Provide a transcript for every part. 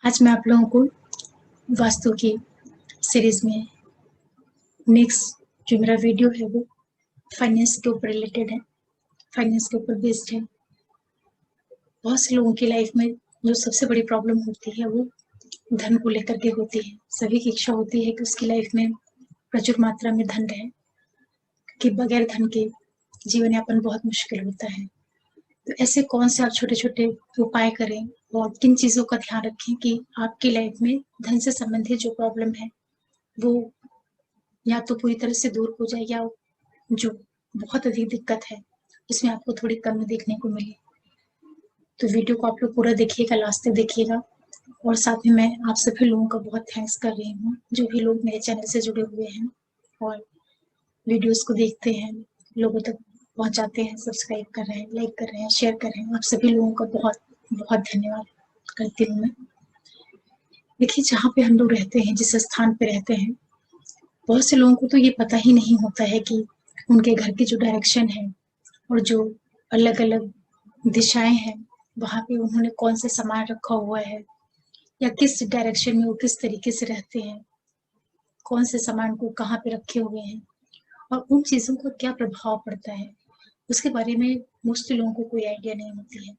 आज मैं आप लोगों को वास्तु की सीरीज में नेक्स्ट जो मेरा वीडियो है वो फाइनेंस के ऊपर रिलेटेड है, फाइनेंस के ऊपर बेस्ड है। बहुत से लोगों की लाइफ में जो सबसे बड़ी प्रॉब्लम होती है वो धन को लेकर के होती है। सभी की इच्छा होती है कि उसकी लाइफ में प्रचुर मात्रा में धन रहे, कि बगैर धन के जीवन यापन बहुत मुश्किल होता है। तो ऐसे कौन से आप छोटे छोटे उपाय करें और किन चीज़ों का ध्यान रखें कि आपकी लाइफ में धन से संबंधित जो प्रॉब्लम है वो या तो पूरी तरह से दूर हो जाए या जो बहुत अधिक दिक्कत है उसमें आपको थोड़ी कमी देखने को मिले। तो वीडियो को आप लोग पूरा देखिएगा, लास्ट तक देखिएगा। और साथ में मैं आप सभी लोगों का बहुत थैंक्स कर रही हूँ जो भी लोग मेरे चैनल से जुड़े हुए हैं और वीडियोस को देखते हैं, लोगों तक पहुंचाते हैं, सब्सक्राइब कर रहे हैं, लाइक कर रहे हैं, शेयर कर रहे हैं। आप सभी लोगों का बहुत बहुत धन्यवाद करती हूँ मैं। देखिए, जहाँ पे हम लोग रहते हैं, जिस स्थान पे रहते हैं, बहुत से लोगों को तो ये पता ही नहीं होता है कि उनके घर की जो डायरेक्शन है और जो अलग अलग दिशाएं हैं वहां पे उन्होंने कौन से सामान रखा हुआ है या किस डायरेक्शन में वो किस तरीके से रहते हैं, कौन से सामान को कहाँ पे रखे हुए हैं और उन चीजों का क्या प्रभाव पड़ता है, उसके बारे में मोस्टली लोगों को कोई आइडिया नहीं होती है।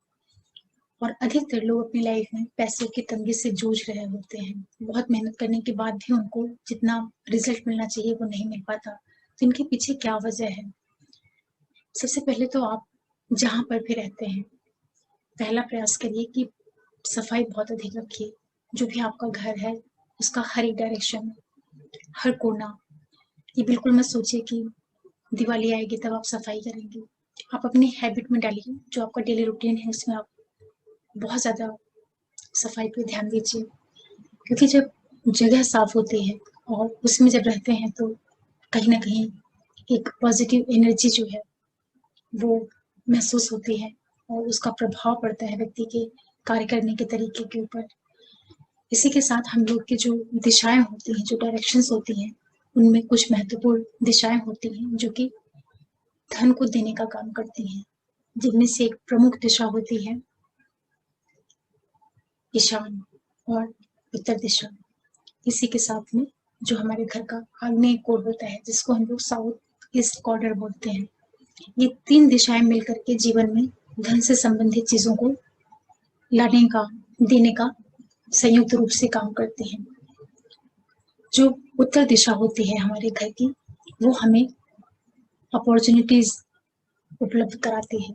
और अधिकतर लोग अपनी लाइफ में पैसों की तंगी से जूझ रहे होते हैं। बहुत मेहनत करने के बाद भी उनको जितना रिजल्ट मिलना चाहिए वो नहीं मिल पाता। तो इनके पीछे क्या वजह है? सबसे पहले तो आप जहाँ पर भी रहते हैं, पहला प्रयास करिए कि सफाई बहुत अधिक रखिए। जो भी आपका घर है उसका हर एक डायरेक्शन, हर कोना, ये बिल्कुल मत सोचिए कि दिवाली आएगी तब आप सफाई करेंगे। आप अपनी हैबिट में डालिए, जो आपका डेली रूटीन है उसमें आप बहुत ज़्यादा सफाई पे ध्यान दीजिए। क्योंकि जब जगह साफ होती है और उसमें जब रहते हैं तो कहीं ना कहीं एक पॉजिटिव एनर्जी जो है वो महसूस होती है और उसका प्रभाव पड़ता है व्यक्ति के कार्य करने के तरीके के ऊपर। इसी के साथ हम लोग की जो दिशाएं होती हैं, जो डायरेक्शंस होती हैं, उनमें कुछ महत्वपूर्ण दिशाएं होती हैं जो कि धन को देने का काम करती हैं, जिनमें से एक प्रमुख दिशा होती है ईशान और उत्तर दिशा। इसी के साथ में जो हमारे घर का आग्नेय कोण होता है, जिसको हम लोग साउथ ईस्ट कॉर्नर बोलते हैं, ये तीन दिशाएं मिलकर के जीवन में धन से संबंधित चीजों को लाने का, देने का संयुक्त रूप से काम करते हैं। जो उत्तर दिशा होती है हमारे घर की, वो हमें अपॉर्चुनिटीज उपलब्ध कराती है।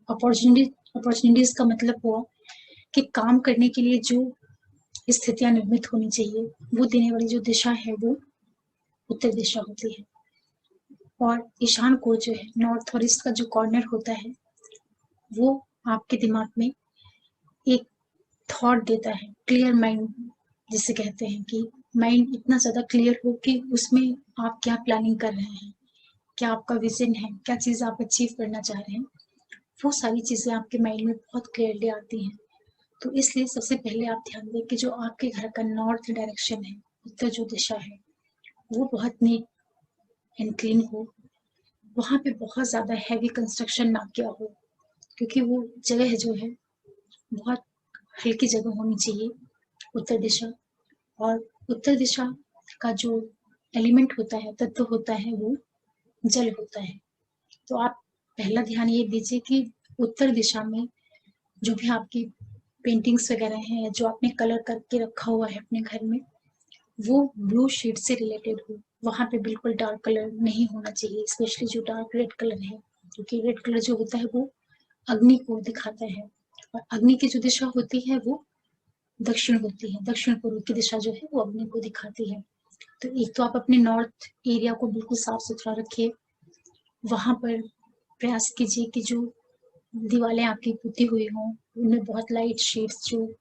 अपॉर्चुनिटीज का मतलब हुआ कि काम करने के लिए जो स्थितियां निर्मित होनी चाहिए वो देने वाली जो दिशा है वो उत्तर दिशा होती है। और ईशान को जो है, नॉर्थ और ईस्ट का जो कॉर्नर होता है, वो आपके दिमाग में एक थॉट देता है, क्लियर माइंड जिसे कहते हैं, कि माइंड इतना ज्यादा क्लियर हो कि उसमें आप क्या प्लानिंग कर रहे हैं, क्या आपका विजन है, क्या चीज आप अचीव करना चाह रहे हैं, वो सारी चीजें आपके माइंड में बहुत क्लियरली आती हैं। तो इसलिए सबसे पहले आप ध्यान दें कि जो आपके घर का नॉर्थ डायरेक्शन है, उत्तर जो दिशा है, वो बहुत नीट एंड क्लीन हो। वहां पे बहुत ज्यादा हैवी कंस्ट्रक्शन ना किया हो, क्योंकि वो जगह जो है बहुत हल्की जगह होनी चाहिए, उत्तर दिशा। और उत्तर दिशा का जो एलिमेंट होता है, तत्व होता है, वो जल होता है। तो आप पहला ध्यान ये दीजिए कि उत्तर दिशा में जो भी आपकी पेंटिंग्स वगैरह हैं, जो आपने कलर करके रखा हुआ है अपने घर में, वो ब्लू शेड से रिलेटेड हो। वहां पे बिल्कुल डार्क कलर नहीं होना चाहिए, स्पेशली जो डार्क रेड कलर है, क्योंकि रेड कलर जो होता है वो अग्नि को दिखाता है। और अग्नि की जो दिशा होती है वो दक्षिण होती है, दक्षिण पूर्व की दिशा जो है वो अग्नि को दिखाती है। तो एक तो आप अपने नॉर्थ एरिया को बिल्कुल साफ सुथरा रखिए। वहां पर प्रयास कीजिए कि जो दीवारें आपकी पुती हुई हों उनमें बहुत लाइट शेड्स, जो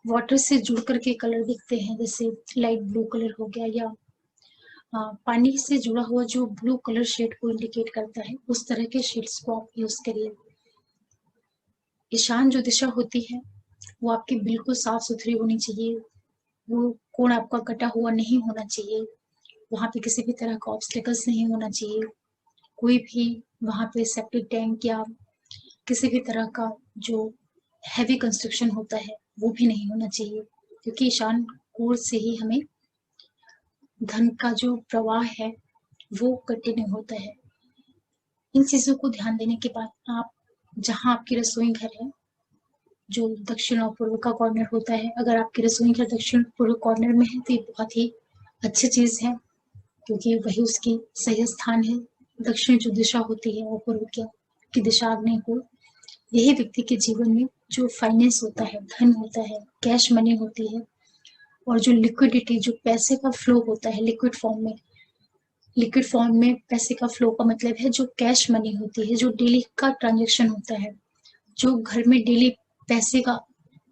वाटर से जुड़ करके कलर दिखते हैं, जैसे लाइट ब्लू कलर हो गया या पानी से जुड़ा हुआ जो ब्लू कलर शेड को इंडिकेट करता है, उस तरह के शेड्स को आप यूज करिए। ईशान जो दिशा होती है वो आपकी बिल्कुल साफ सुथरी होनी चाहिए। वो कोण आपका कटा हुआ नहीं होना चाहिए। वहां पे किसी भी तरह का ऑब्स्टेकल्स नहीं होना चाहिए। कोई भी वहां पे सेप्टिक टैंक या किसी भी तरह का जो हैवी कंस्ट्रक्शन होता है वो भी नहीं होना चाहिए। क्योंकि ईशान कोण से ही हमें धन का जो प्रवाह है वो कंटिन्यू होता है। इन चीजों को ध्यान देने के बाद आप जहाँ आपकी रसोई घर है, जो दक्षिण और पूर्व का कॉर्नर होता है, अगर आपकी रसोई घर दक्षिण पूर्व कॉर्नर में है तो ये बहुत ही अच्छी चीज है, क्योंकि वही उसकी सही स्थान है। दक्षिण जो दिशा होती है और पूर्व की दिशा आग्नेय को, यही व्यक्ति के जीवन में जो फाइनेंस होता है, धन होता है, कैश मनी होती है, और जो लिक्विडिटी, जो पैसे का फ्लो होता है लिक्विड फॉर्म में पैसे का फ्लो का मतलब है जो कैश मनी होती है, जो डेली का ट्रांजेक्शन होता है, जो घर में डेली पैसे का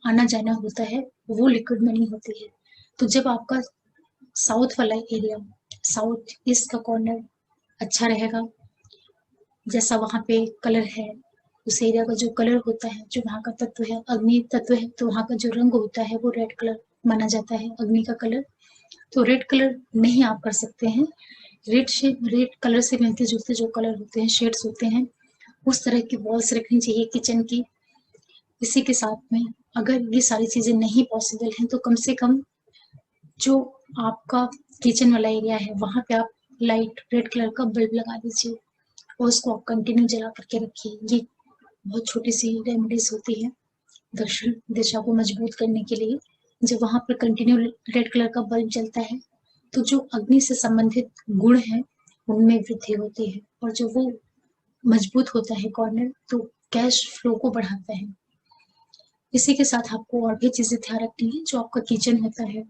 आना जाना होता है, वो लिक्विड मनी होती है। तो जब आपका साउथ वाला एरिया, साउथ ईस्ट का कॉर्नर अच्छा रहेगा, जैसा वहां पे कलर है, उस एरिया का जो कलर होता है, जो वहां का तत्व है, अग्नि तत्व है, तो वहां का जो रंग होता है वो रेड कलर माना जाता है, अग्नि का कलर। तो रेड कलर नहीं आप कर सकते हैं। रेड कलर से मिलते जुलते जो कलर होते हैं, शेड्स होते हैं, उस तरह की वॉल्स रखनी चाहिए किचन की। इसी के साथ में अगर ये सारी चीजें नहीं पॉसिबल हैं तो कम से कम जो आपका किचन वाला एरिया है वहां पे आप लाइट रेड कलर का बल्ब लगा दीजिए और उसको आप कंटिन्यू जला करके रखिए। ये बहुत छोटी सी रेमेडीज होती है दक्षिण दिशा को मजबूत करने के लिए। जब वहां पर कंटिन्यू रेड कलर का बल्ब जलता है तो जो अग्नि से संबंधित गुण है उनमें वृद्धि होती है, और जो वो मजबूत होता है कॉर्नर, तो कैश फ्लो को बढ़ाता है। इसी के साथ आपको और भी चीजें ध्यान रखनी है। जो आपका किचन होता है,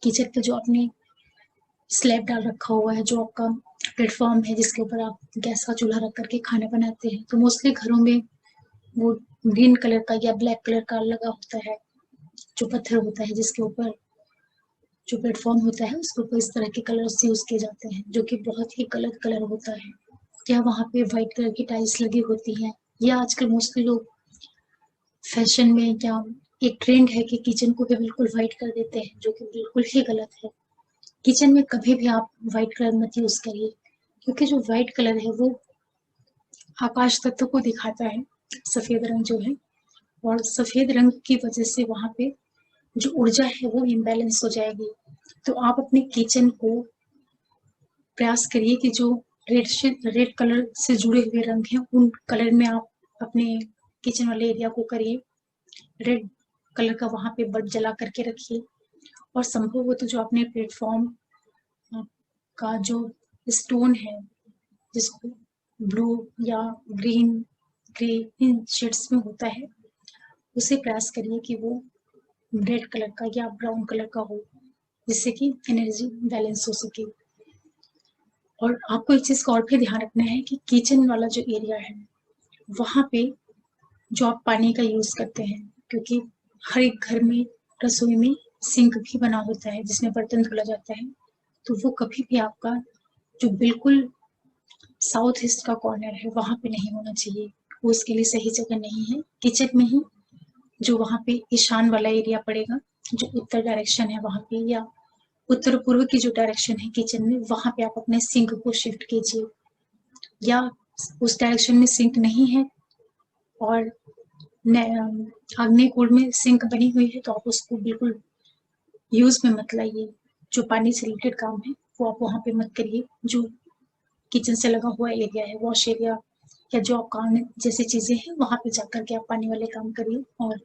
किचन पे जो आपने स्लैब डाल रखा हुआ है, जो आपका प्लेटफॉर्म है जिसके ऊपर आप गैस का चूल्हा रख करके खाना बनाते हैं, तो मोस्टली घरों में वो ग्रीन कलर का या ब्लैक कलर का लगा होता है, जो पत्थर होता है जिसके ऊपर जो प्लेटफॉर्म होता है उसके ऊपर इस तरह के कलर्स यूज किए जाते हैं, जो कि बहुत ही गलत कलर होता है। क्या वहां पे व्हाइट कलर की टाइल्स लगी होती हैं, या आजकल मोस्टली लोग फैशन में, क्या एक ट्रेंड है कि किचन को भी बिल्कुल व्हाइट कर देते हैं, जो कि बिल्कुल ही गलत है। किचन में कभी भी आप व्हाइट कलर मत यूज करिए, क्योंकि जो व्हाइट कलर है वो आकाश तत्व को दिखाता है, सफेद रंग जो है, और सफेद रंग की वजह से वहां पे जो ऊर्जा है वो इम्बैलेंस हो जाएगी। तो आप अपने किचन को प्रयास करिए कि जो रेड कलर से जुड़े हुए रंग हैं उन कलर में आप अपने किचन वाले एरिया को करिए। रेड कलर का वहां पे बल्ब जला करके रखिए, और संभव हो तो जो अपने प्लेटफॉर्म का जो स्टोन है, जिसको ब्लू या ग्रीन, ग्रे इन शेड्स में होता है, उसे प्रयास करिए कि वो रेड कलर का या ब्राउन कलर का हो, जिससे कि एनर्जी बैलेंस हो सके। और आपको एक चीज का और भी ध्यान रखना है कि किचन वाला जो एरिया है वहां पे जो आप पानी का यूज करते हैं, क्योंकि हर एक घर में रसोई में सिंक भी बना होता है जिसमें बर्तन धुला जाता है, तो वो कभी भी आपका जो बिल्कुल साउथ ईस्ट का कॉर्नर है वहां पे नहीं होना चाहिए। वो इसके लिए सही जगह नहीं है। किचन में ही जो वहां पे ईशान वाला एरिया पड़ेगा, जो उत्तर डायरेक्शन है वहां पे, या उत्तर पूर्व की जो डायरेक्शन है किचन में, वहां पे आप अपने सिंक को शिफ्ट कीजिए। या उस डायरेक्शन में सिंक नहीं है और आग्नेय कोण में सिंक बनी हुई है, तो आप उसको बिल्कुल यूज में मत लाइए। जो पानी से रिलेटेड काम है वो आप वहां पे मत करिए। जो किचन से लगा हुआ एरिया है, वॉश एरिया या जो आप काम जैसी चीजें हैं, वहां पे जाकर के आप पानी वाले काम करिए, और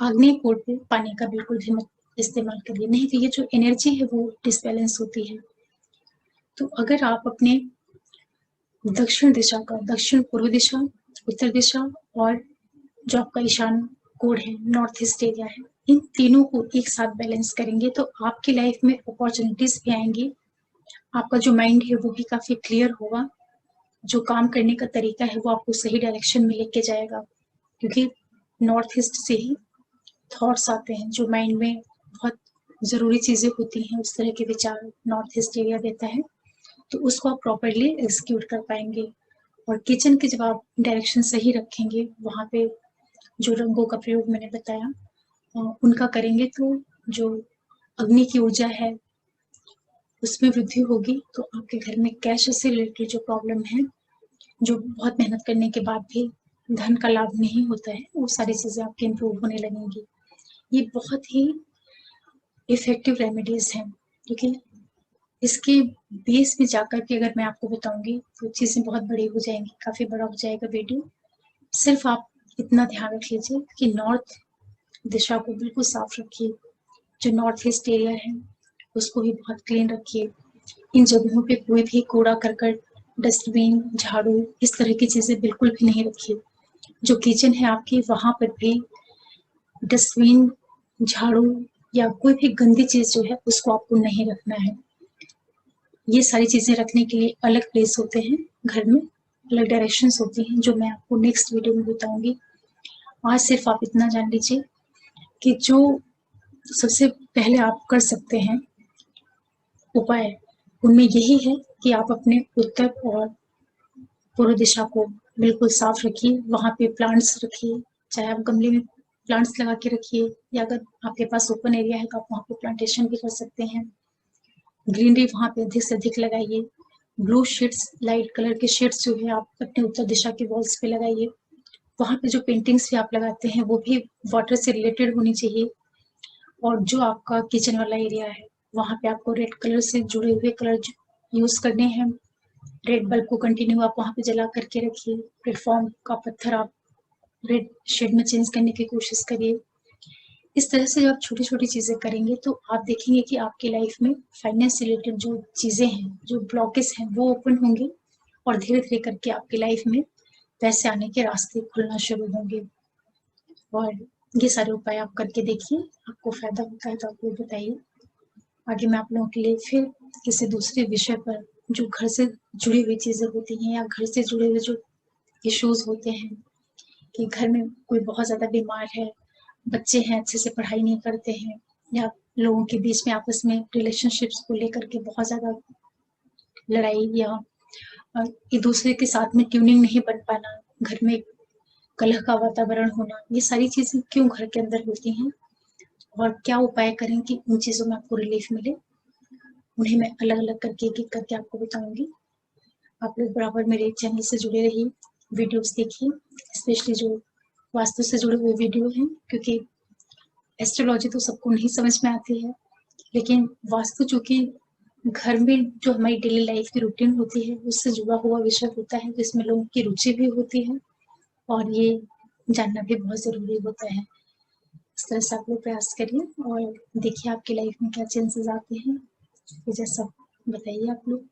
आग्नेय कोण पे पानी का बिल्कुल भी मत इस्तेमाल करिए, नहीं तो ये जो एनर्जी है वो डिसबैलेंस होती है। तो अगर आप अपने दक्षिण दिशा का, दक्षिण पूर्व दिशा, उत्तर दिशा और जो आपका ईशान कोण है, नॉर्थ ईस्ट एरिया है, इन तीनों को एक साथ बैलेंस करेंगे तो आपकी लाइफ में अपॉर्चुनिटीज भी आएंगी। आपका जो माइंड है वो भी काफी क्लियर होगा। जो काम करने का तरीका है वो आपको सही डायरेक्शन में लेके जाएगा, क्योंकि नॉर्थ ईस्ट से ही थॉट्स आते हैं। जो माइंड में बहुत जरूरी चीजें होती हैं, उस तरह के विचार नॉर्थ ईस्ट एरिया देता है, तो उसको आप प्रॉपरली एग्जीक्यूट कर पाएंगे। और किचन के जब आप डायरेक्शन सही रखेंगे, वहां पे जो रंगों का प्रयोग मैंने बताया उनका करेंगे, तो जो अग्नि की ऊर्जा है उसमें वृद्धि होगी। तो आपके घर में कैश से रिलेटेड जो प्रॉब्लम है, जो बहुत मेहनत करने के बाद भी धन का लाभ नहीं होता है, वो सारी चीजें आपकी इम्प्रूव होने लगेंगी। ये बहुत ही इफेक्टिव रेमेडीज हैं, ठीक है। इसके बेस में जाकर के अगर मैं आपको बताऊंगी तो चीजें बहुत बड़ी हो जाएंगी, काफी बड़ा हो जाएगा वीडियो। सिर्फ आप इतना ध्यान रख लीजिए कि नॉर्थ दिशा को बिल्कुल साफ रखिए, जो नॉर्थ ईस्ट एरिया है उसको भी बहुत क्लीन रखिए। इन जगहों पे कोई भी कूड़ा करकट, डस्टबिन, झाड़ू इस तरह की चीजें बिल्कुल भी नहीं रखिए। जो किचन है आपकी वहां पर भी डस्टबिन, झाड़ू या कोई भी गंदी चीज जो है उसको आपको नहीं रखना है। ये सारी चीजें रखने के लिए अलग प्लेस होते हैं घर में, अलग डायरेक्शंस होती हैं जो मैं आपको नेक्स्ट वीडियो में बताऊंगी। आज सिर्फ आप इतना जान लीजिए कि जो सबसे पहले आप कर सकते हैं उपाय, उनमें यही है कि आप अपने उत्तर और पूर्व दिशा को बिल्कुल साफ रखिए। वहां पे प्लांट्स रखिए, चाहे आप गमले में प्लांट्स लगा के रखिए या अगर आपके पास ओपन एरिया है तो आप वहां पे प्लांटेशन भी कर सकते हैं। ग्रीनरी वहां पे अधिक से अधिक लगाइए। ब्लू शीट्स, लाइट कलर के शीट्स जो है आप अपने उत्तर दिशा के वॉल्स पे लगाइए। वहां पे जो पेंटिंग्स भी आप लगाते हैं वो भी वाटर से रिलेटेड होनी चाहिए। और जो आपका किचन वाला एरिया है वहां पे आपको रेड कलर से जुड़े हुए कलर यूज करने हैं। रेड बल्ब को कंटिन्यू आप वहां पे जला करके रखिए। प्लेटफॉर्म का पत्थर आप रेड शेड में चेंज करने की कोशिश करिए। इस तरह से जब आप छोटी छोटी चीजें करेंगे तो आप देखेंगे कि आपकी लाइफ में फाइनेंस रिलेटेड जो चीजें हैं, जो ब्लॉकेज हैं वो ओपन होंगे और धीरे धीरे करके आपकी लाइफ में पैसे आने के रास्ते खुलना शुरू होंगे। और ये सारे उपाय आप करके देखिए, आपको फायदा होता है तो आप वो बताइए। आगे मैं आप लोगों के लिए फिर किसी दूसरे विषय पर, जो घर से जुड़ी हुई चीजें होती हैं या घर से जुड़े हुए जो इश्यूज होते हैं कि घर में कोई बहुत ज्यादा बीमार है, बच्चे हैं अच्छे से पढ़ाई नहीं करते हैं, या लोगों के बीच में आपस में रिलेशनशिप्स को लेकर के बहुत ज्यादा लड़ाई या एक दूसरे के साथ में ट्यूनिंग नहीं बन पाना, घर में कलह का वातावरण होना, ये सारी चीजें क्यों घर के अंदर होती हैं और क्या उपाय करें कि उन चीजों में आपको रिलीफ मिले, उन्हें मैं अलग अलग करके एक एक करके आपको बताऊंगी। आप लोग बराबर मेरे चैनल से जुड़े रहिए, वीडियोस देखिए, स्पेशली जो वास्तु से जुड़े हुए वीडियो हैं, क्योंकि एस्ट्रोलॉजी तो सबको नहीं समझ में आती है, लेकिन वास्तु चूंकि घर में जो हमारी डेली लाइफ की रूटीन होती है उससे जुड़ा हुआ विषय होता है, जिसमें लोगों की रुचि भी होती है और ये जानना भी बहुत जरूरी होता है। इस तरह से आप लोग प्रयास करिए और देखिए आपकी लाइफ में क्या चेंजेस आते हैं, ये जैसा बताइए आप लोग।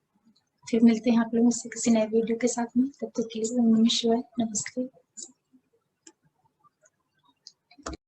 फिर मिलते हैं आप लोगों से किसी नए वीडियो के साथ में, तब तक के लिए ओम नमः शिवाय, नमस्ते।